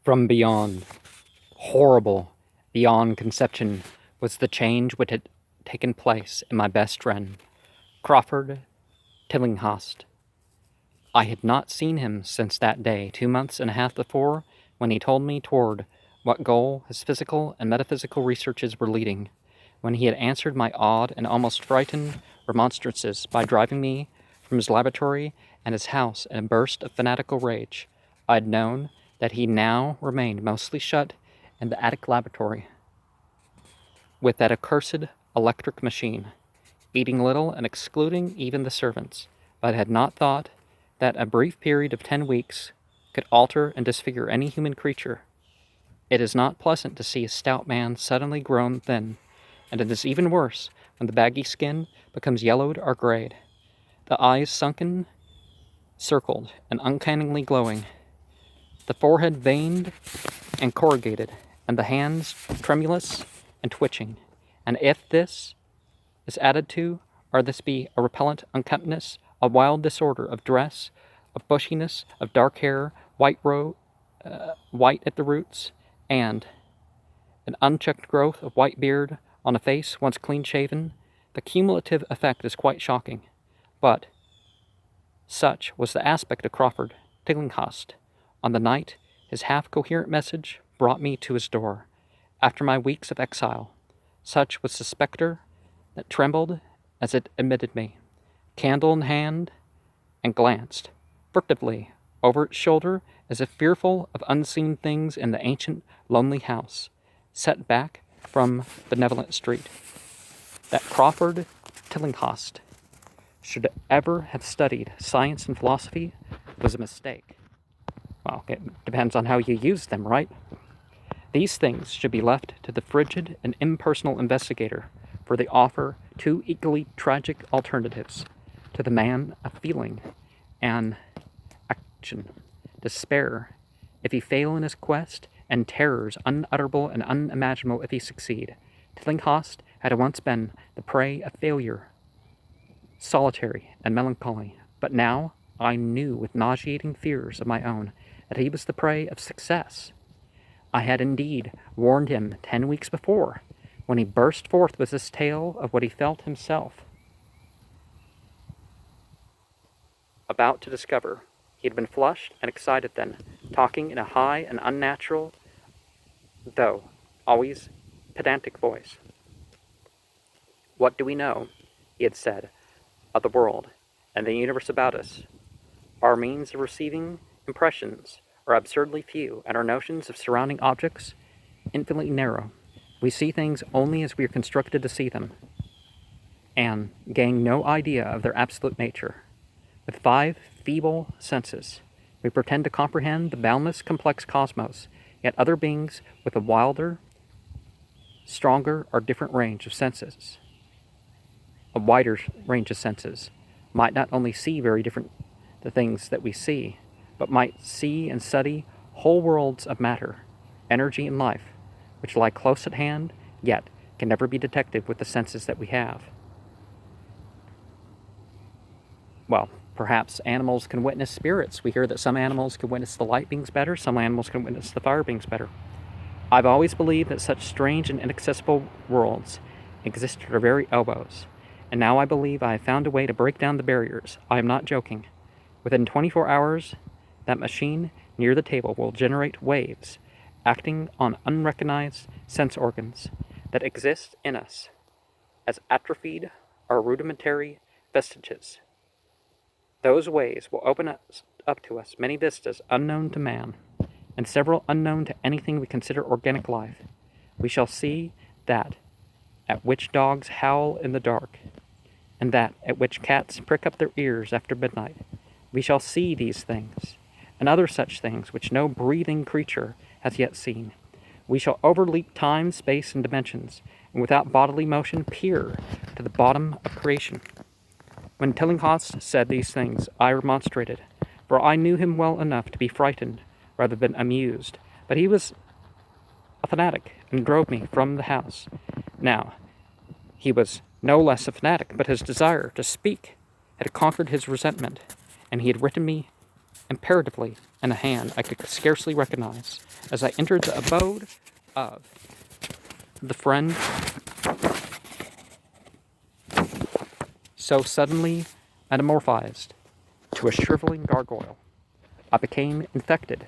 From beyond, horrible, beyond conception, was the change which had taken place in my best friend, Crawford Tillinghast. I had not seen him since that day, 2 months and a half before, when he told me toward what goal his physical and metaphysical researches were leading, when he had answered my awed and almost frightened remonstrances by driving me from his laboratory and his house in a burst of fanatical rage. I had known that he now remained mostly shut in the attic laboratory with that accursed electric machine, eating little and excluding even the servants, but had not thought that a brief period of 10 weeks could alter and disfigure any human creature. It is not pleasant to see a stout man suddenly grown thin, and it is even worse when the baggy skin becomes yellowed or grayed, the eyes sunken, circled, and uncannily glowing, the forehead veined and corrugated, and the hands tremulous and twitching. And if this is added to, or this be a repellent unkemptness, a wild disorder of dress, of bushiness, of dark hair, white at the roots, and an unchecked growth of white beard on a face once clean-shaven, the cumulative effect is quite shocking. But such was the aspect of Crawford Tillinghast on the night his half-coherent message brought me to his door, after my weeks of exile. Such was the spectre that trembled as it admitted me, candle in hand, and glanced furtively over its shoulder as if fearful of unseen things in the ancient, lonely house, set back from benevolent street. That Crawford Tillinghast should ever have studied science and philosophy was a mistake. Well, it depends on how you use them, right? These things should be left to the frigid and impersonal investigator, for they offer two equally tragic alternatives to the man of feeling and action: despair if he fail in his quest, and terrors unutterable and unimaginable if he succeed. Tillinghast had once been the prey of failure, solitary and melancholy, but now I knew with nauseating fears of my own that he was the prey of success. I had indeed warned him 10 weeks before, when he burst forth with this tale of what he felt himself about to discover. He had been flushed and excited then, talking in a high and unnatural, though always pedantic voice. "What do we know," he had said, "of the world and the universe about us? Our means of receiving impressions are absurdly few, and our notions of surrounding objects infinitely narrow. We see things only as we are constructed to see them, and gain no idea of their absolute nature. With 5 feeble senses, we pretend to comprehend the boundless, complex cosmos, yet other beings with a wilder, stronger, or different range of senses, a wider range of senses, might not only see very different the things that we see, but might see and study whole worlds of matter, energy, and life, which lie close at hand, yet can never be detected with the senses that we have. Well, perhaps animals can witness spirits. We hear that some animals can witness the light beings better, some animals can witness the fire beings better. I've always believed that such strange and inaccessible worlds exist at our very elbows, and now I believe I have found a way to break down the barriers. I am not joking. Within 24 hours, that machine near the table will generate waves acting on unrecognized sense organs that exist in us as atrophied or rudimentary vestiges. Those waves will open up to us many vistas unknown to man, and several unknown to anything we consider organic life. We shall see that at which dogs howl in the dark, and that at which cats prick up their ears after midnight. We shall see these things, and other such things which no breathing creature has yet seen. We shall overleap time, space, and dimensions, and without bodily motion peer to the bottom of creation." When Tillinghast said these things, I remonstrated, for I knew him well enough to be frightened rather than amused, but he was a fanatic and drove me from the house. Now, he was no less a fanatic, but his desire to speak had conquered his resentment, and he had written me imperatively and a hand I could scarcely recognize as I entered the abode of the friend so suddenly metamorphosed to a shriveling gargoyle. I became infected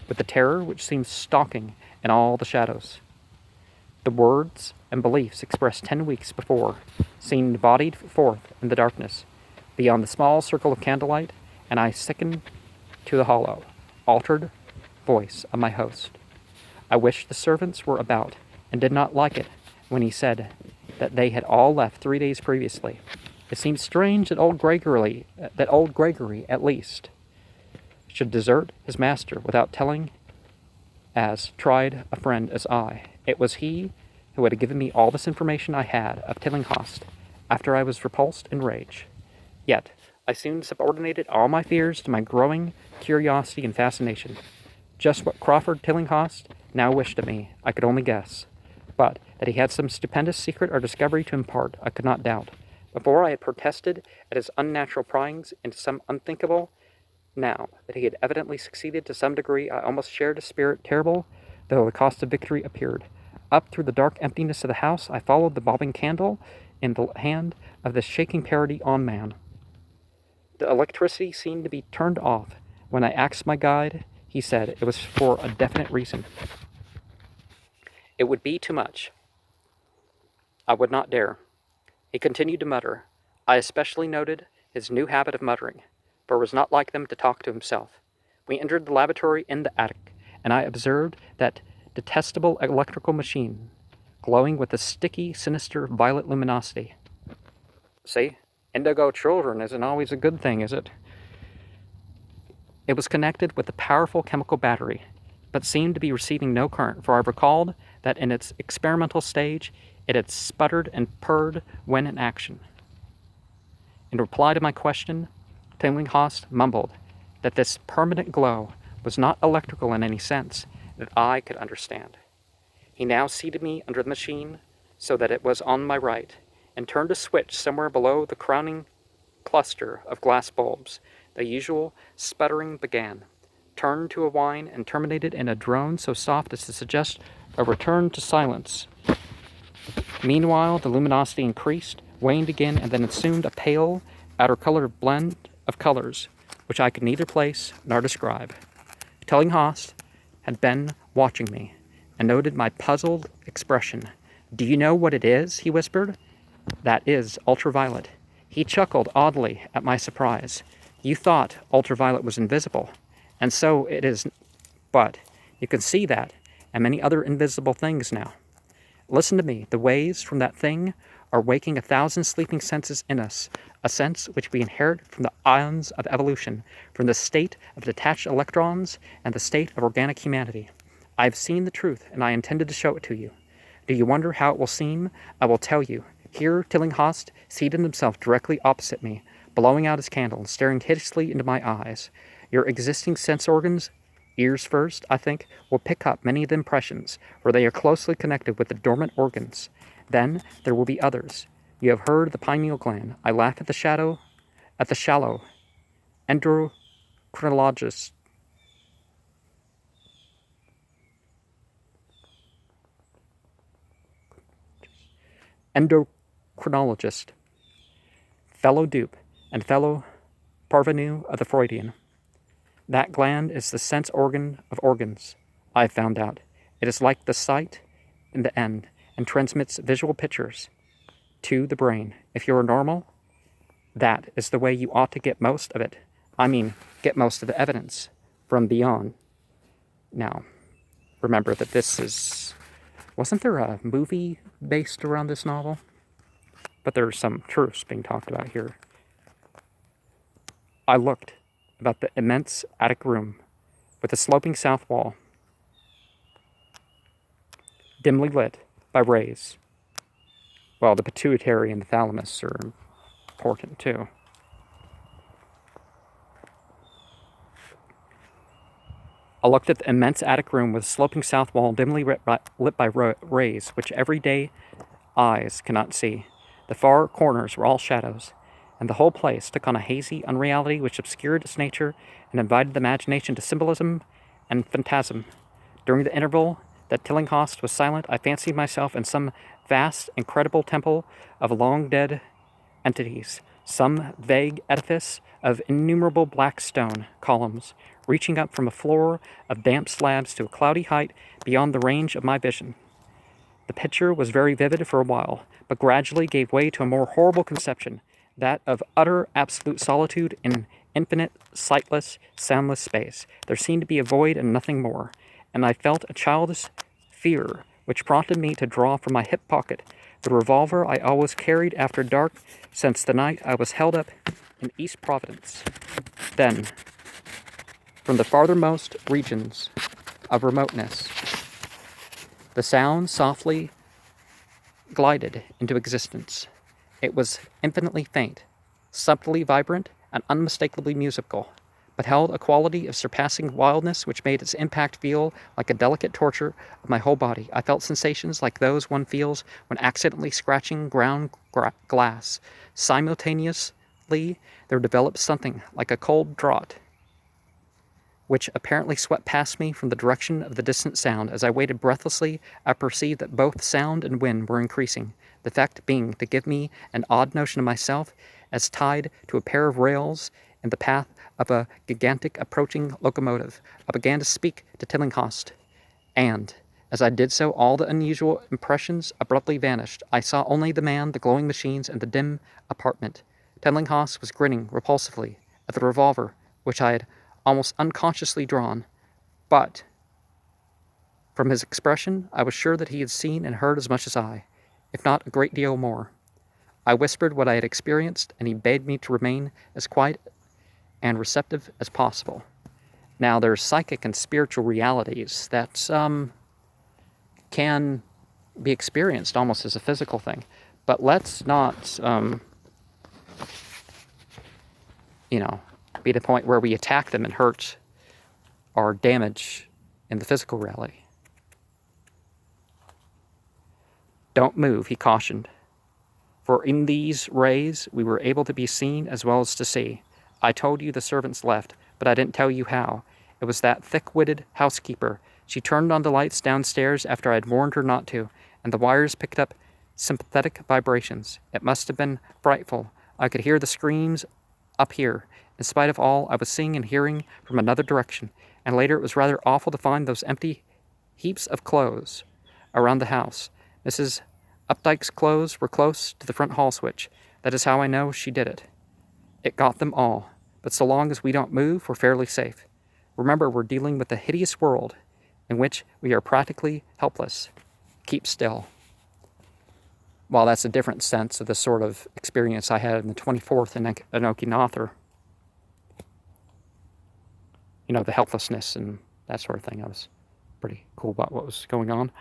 with the terror which seemed stalking in all the shadows. The words and beliefs expressed 10 weeks before seemed bodied forth in the darkness beyond the small circle of candlelight, and I sickened to the hollow, altered voice of my host. I wished the servants were about, and did not like it when he said that they had all left 3 days previously. It seemed strange that old Gregory, at least, should desert his master without telling as tried a friend as I. It was he who had given me all this information I had of Tillinghast after I was repulsed in rage. Yet I soon subordinated all my fears to my growing curiosity and fascination. Just what Crawford Tillinghast now wished of me, I could only guess. But that he had some stupendous secret or discovery to impart, I could not doubt. Before I had protested at his unnatural pryings into some unthinkable. Now that he had evidently succeeded to some degree, I almost shared a spirit terrible, though the cost of victory appeared. Up through the dark emptiness of the house, I followed the bobbing candle in the hand of this shaking parody on man. The electricity seemed to be turned off. When I asked my guide, he said it was for a definite reason. It would be too much. I would not dare. He continued to mutter. I especially noted his new habit of muttering, for it was not like them to talk to himself. We entered the laboratory in the attic, and I observed that detestable electrical machine, glowing with a sticky, sinister violet luminosity. See, indigo children isn't always a good thing, is it? It was connected with a powerful chemical battery, but seemed to be receiving no current, for I recalled that in its experimental stage it had sputtered and purred when in action. In reply to my question, Tillinghast mumbled that this permanent glow was not electrical in any sense that I could understand. He now seated me under the machine so that it was on my right, and turned a switch somewhere below the crowning cluster of glass bulbs. The usual sputtering began, turned to a whine, and terminated in a drone so soft as to suggest a return to silence. Meanwhile, the luminosity increased, waned again, and then assumed a pale, outer-colored blend of colors, which I could neither place nor describe. Tillinghast had been watching me, and noted my puzzled expression. "Do you know what it is?" he whispered. "That is ultraviolet." He chuckled oddly at my surprise. "You thought ultraviolet was invisible, and so it is, but you can see that and many other invisible things now. Listen to me. The waves from that thing are waking 1,000 sleeping senses in us, a sense which we inherit from the ions of evolution, from the state of detached electrons and the state of organic humanity. I have seen the truth, and I intended to show it to you. Do you wonder how it will seem? I will tell you. Here Tillinghast seated himself directly opposite me, blowing out his candle and staring hideously into my eyes. Your existing sense organs, ears first, I think, will pick up many of the impressions, for they are closely connected with the dormant organs. Then there will be others. You have heard the pineal gland. I laugh at the shallow endocrinologist. Fellow dupe and fellow parvenu of the Freudian. That gland is the sense organ of organs, I have found out. It is like the sight in the end, and transmits visual pictures to the brain. If you're normal, that is the way you ought to get most of it. I mean, get most of the evidence from beyond. Now, remember that this is... Wasn't there a movie based around this novel? But there's some truths being talked about here. I looked about the immense attic room with the sloping south wall, dimly lit by rays. Well, the pituitary and the thalamus are important too. I looked at the immense attic room with a sloping south wall dimly lit by rays which everyday eyes cannot see. The far corners were all shadows, and the whole place took on a hazy unreality which obscured its nature and invited the imagination to symbolism and phantasm. During the interval that Tillinghast was silent, I fancied myself in some vast, incredible temple of long-dead entities, some vague edifice of innumerable black stone columns, reaching up from a floor of damp slabs to a cloudy height beyond the range of my vision. The picture was very vivid for a while, but gradually gave way to a more horrible conception, that of utter, absolute solitude in infinite, sightless, soundless space. There seemed to be a void and nothing more, and I felt a childish fear which prompted me to draw from my hip pocket the revolver I always carried after dark since the night I was held up in East Providence. Then, from the farthermost regions of remoteness, the sound softly glided into existence. It was infinitely faint, subtly vibrant, and unmistakably musical, but held a quality of surpassing wildness which made its impact feel like a delicate torture of my whole body. I felt sensations like those one feels when accidentally scratching ground glass. Simultaneously, there developed something like a cold draught, which apparently swept past me from the direction of the distant sound. As I waited breathlessly, I perceived that both sound and wind were increasing, the effect being to give me an odd notion of myself as tied to a pair of rails in the path of a gigantic approaching locomotive. I began to speak to Tillinghast, and as I did so, all the unusual impressions abruptly vanished. I saw only the man, the glowing machines, and the dim apartment. Tillinghast was grinning repulsively at the revolver, which I had almost unconsciously drawn, but from his expression, I was sure that he had seen and heard as much as I, if not a great deal more. I whispered what I had experienced, and he bade me to remain as quiet and receptive as possible. Now, there's psychic and spiritual realities that can be experienced almost as a physical thing, but let's not, be the point where we attack them and hurt or damage in the physical reality. Don't move, he cautioned, for in these rays we were able to be seen as well as to see. I told you the servants left, but I didn't tell you how. It was that thick-witted housekeeper. She turned on the lights downstairs after I had warned her not to, and the wires picked up sympathetic vibrations. It must have been frightful. I could hear the screams up here. In spite of all, I was seeing and hearing from another direction, and later it was rather awful to find those empty heaps of clothes around the house. Mrs. Updike's clothes were close to the front hall switch. That is how I know she did it. It got them all, but so long as we don't move, we're fairly safe. Remember, we're dealing with a hideous world in which we are practically helpless. Keep still. While that's a different sense of the sort of experience I had in the 24th in Okinawa, the helplessness and that sort of thing. I was pretty cool about what was going on.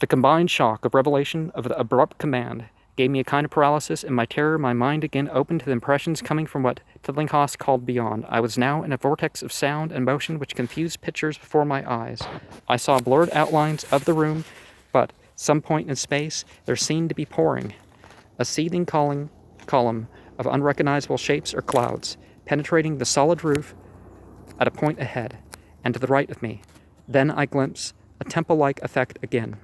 The combined shock of revelation of the abrupt command gave me a kind of paralysis. In my terror, my mind again opened to the impressions coming from what Tillinghast called beyond. I was now in a vortex of sound and motion which confused pictures before my eyes. I saw blurred outlines of the room, but some point in space there seemed to be pouring a seething column of unrecognizable shapes or clouds, penetrating the solid roof at a point ahead and to the right of me. Then I glimpsed a temple-like effect again,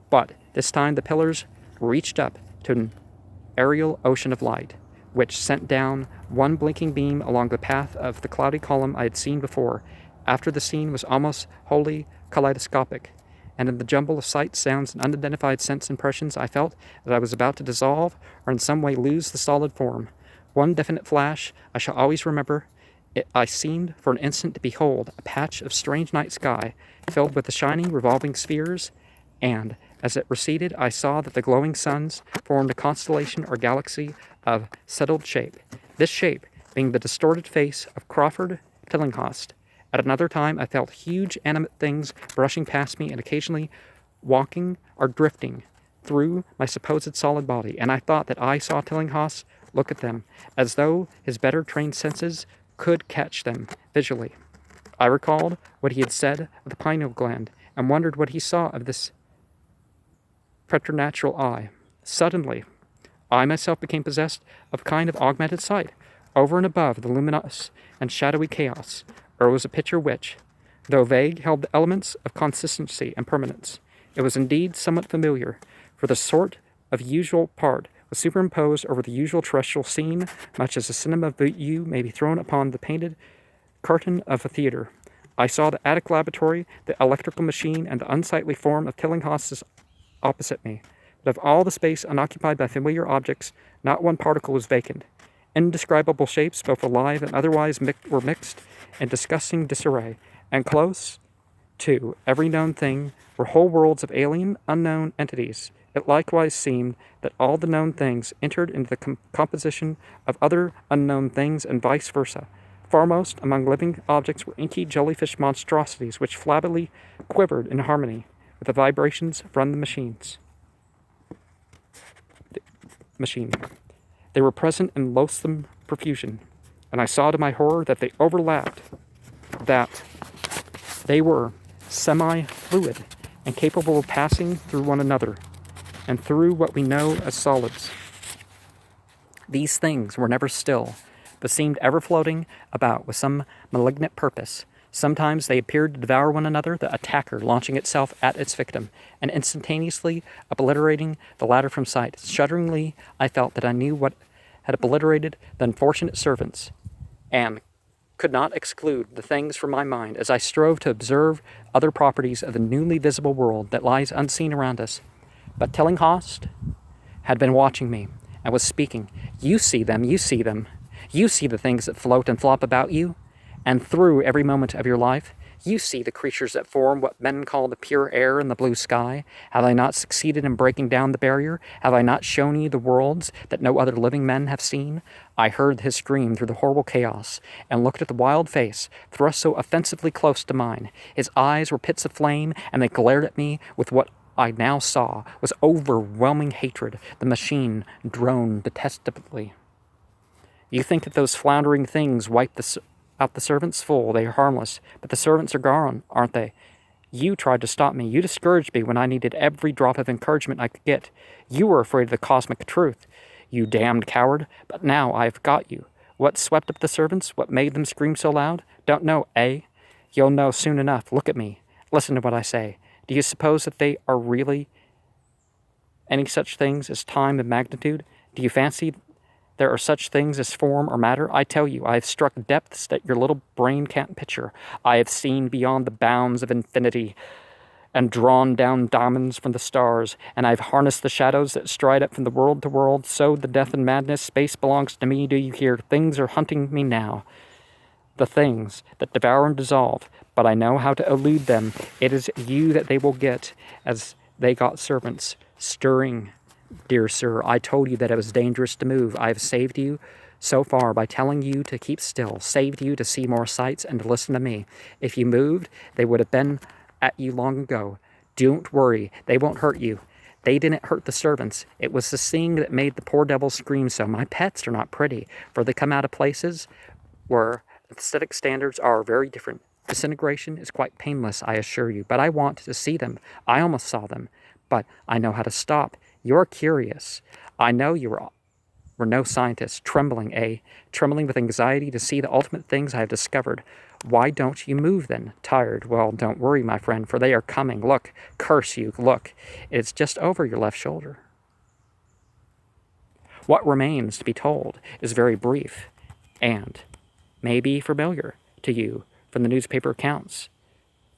but this time the pillars reached up to an aerial ocean of light, which sent down one blinking beam along the path of the cloudy column I had seen before. After the scene was almost wholly kaleidoscopic, and in the jumble of sights, sounds, and unidentified sense impressions, I felt that I was about to dissolve or in some way lose the solid form. One definite flash I shall always remember. I seemed for an instant to behold a patch of strange night sky filled with the shining revolving spheres, and as it receded I saw that the glowing suns formed a constellation or galaxy of settled shape, this shape being the distorted face of Crawford Tillinghast. At another time I felt huge animate things brushing past me and occasionally walking or drifting through my supposed solid body, and I thought that I saw Tillinghast look at them, as though his better trained senses could catch them visually. I recalled what he had said of the pineal gland, and wondered what he saw of this preternatural eye. Suddenly, I myself became possessed of a kind of augmented sight. Over and above the luminous and shadowy chaos arose a picture which, though vague, held the elements of consistency and permanence. It was indeed somewhat familiar, for the sort of usual part was superimposed over the usual terrestrial scene, much as a cinema view may be thrown upon the painted curtain of a theater. I saw the attic laboratory, the electrical machine, and the unsightly form of Tillinghast opposite me. But of all the space unoccupied by familiar objects, not one particle was vacant. Indescribable shapes, both alive and otherwise, were mixed in disgusting disarray, and close to every known thing were whole worlds of alien, unknown entities. It likewise seemed that all the known things entered into the composition of other unknown things, and vice versa. Foremost among living objects were inky jellyfish monstrosities which flabbily quivered in harmony with the vibrations from the machine. They were present in loathsome profusion, and I saw to my horror that they overlapped, that they were semi-fluid and capable of passing through one another and through what we know as solids. These things were never still, but seemed ever floating about with some malignant purpose. Sometimes they appeared to devour one another, the attacker launching itself at its victim, and instantaneously obliterating the latter from sight. Shudderingly, I felt that I knew what had obliterated the unfortunate servants, and could not exclude the things from my mind as I strove to observe other properties of the newly visible world that lies unseen around us. But Tillinghast had been watching me, and was speaking. You see them, you see them. You see the things that float and flop about you, and through every moment of your life. You see the creatures that form what men call the pure air and the blue sky. Have I not succeeded in breaking down the barrier? Have I not shown you the worlds that no other living men have seen? I heard his scream through the horrible chaos, and looked at the wild face, thrust so offensively close to mine. His eyes were pits of flame, and they glared at me with what I now saw was overwhelming hatred. The machine droned detestably. You think that those floundering things wipe out the servants? Fool, they are harmless, but the servants are gone, aren't they? You tried to stop me. You discouraged me when I needed every drop of encouragement I could get. You were afraid of the cosmic truth, you damned coward, but now I have got you. What swept up the servants? What made them scream so loud? Don't know, eh? You'll know soon enough. Look at me. Listen to what I say. Do you suppose that they are really any such things as time and magnitude? Do you fancy there are such things as form or matter? I tell you, I have struck depths that your little brain can't picture. I have seen beyond the bounds of infinity and drawn down diamonds from the stars, and I've harnessed the shadows that stride up from the world to world, sowed the death and madness. Space belongs to me, do you hear? Things are hunting me now. The things that devour and dissolve, but I know how to elude them. It is you that they will get, as they got servants. Stirring, dear sir, I told you that it was dangerous to move. I have saved you so far by telling you to keep still, saved you to see more sights and to listen to me. If you moved, they would have been at you long ago. Don't worry, they won't hurt you. They didn't hurt the servants. It was the seeing that made the poor devils scream so. My pets are not pretty, for they come out of places where aesthetic standards are very different. Disintegration is quite painless, I assure you, but I want to see them. I almost saw them, but I know how to stop. You're curious. I know you were no scientist. Trembling, eh? Trembling with anxiety to see the ultimate things I have discovered. Why don't you move then? Tired? Well, don't worry, my friend, for they are coming. Look, curse you, look. It's just over your left shoulder. What remains to be told is very brief, and may be familiar to you from the newspaper accounts.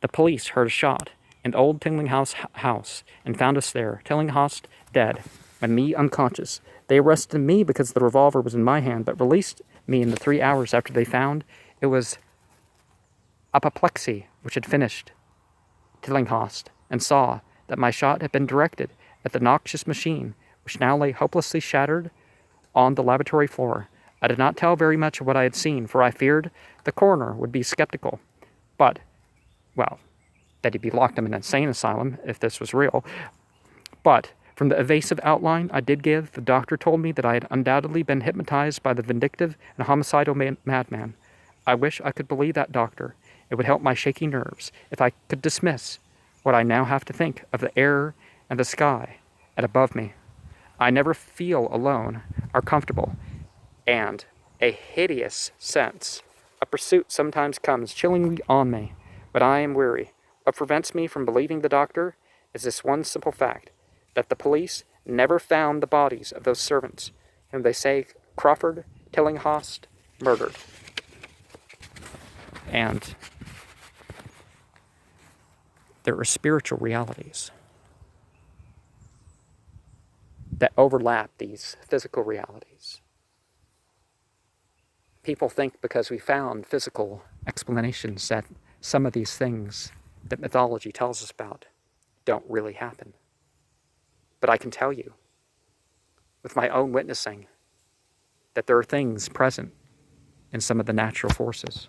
The police heard a shot in the old Tillinghast house and found us there, Tillinghast dead, and me unconscious. They arrested me because the revolver was in my hand, but released me in the 3 hours after they found it was apoplexy which had finished Tillinghast, and saw that my shot had been directed at the noxious machine, which now lay hopelessly shattered on the laboratory floor. I did not tell very much of what I had seen, for I feared the coroner would be skeptical. But, well, that he'd be locked in an insane asylum if this was real. But, from the evasive outline I did give, the doctor told me that I had undoubtedly been hypnotized by the vindictive and homicidal madman. I wish I could believe that doctor. It would help my shaky nerves if I could dismiss what I now have to think of the air and the sky and above me. I never feel alone or comfortable, and a hideous sense of pursuit sometimes comes chillingly on me, but I am weary. What prevents me from believing the doctor is this one simple fact, that the police never found the bodies of those servants whom they say Crawford Tillinghast murdered. And there are spiritual realities that overlap these physical realities. People think because we found physical explanations that some of these things that mythology tells us about don't really happen. But I can tell you, with my own witnessing, that there are things present in some of the natural forces.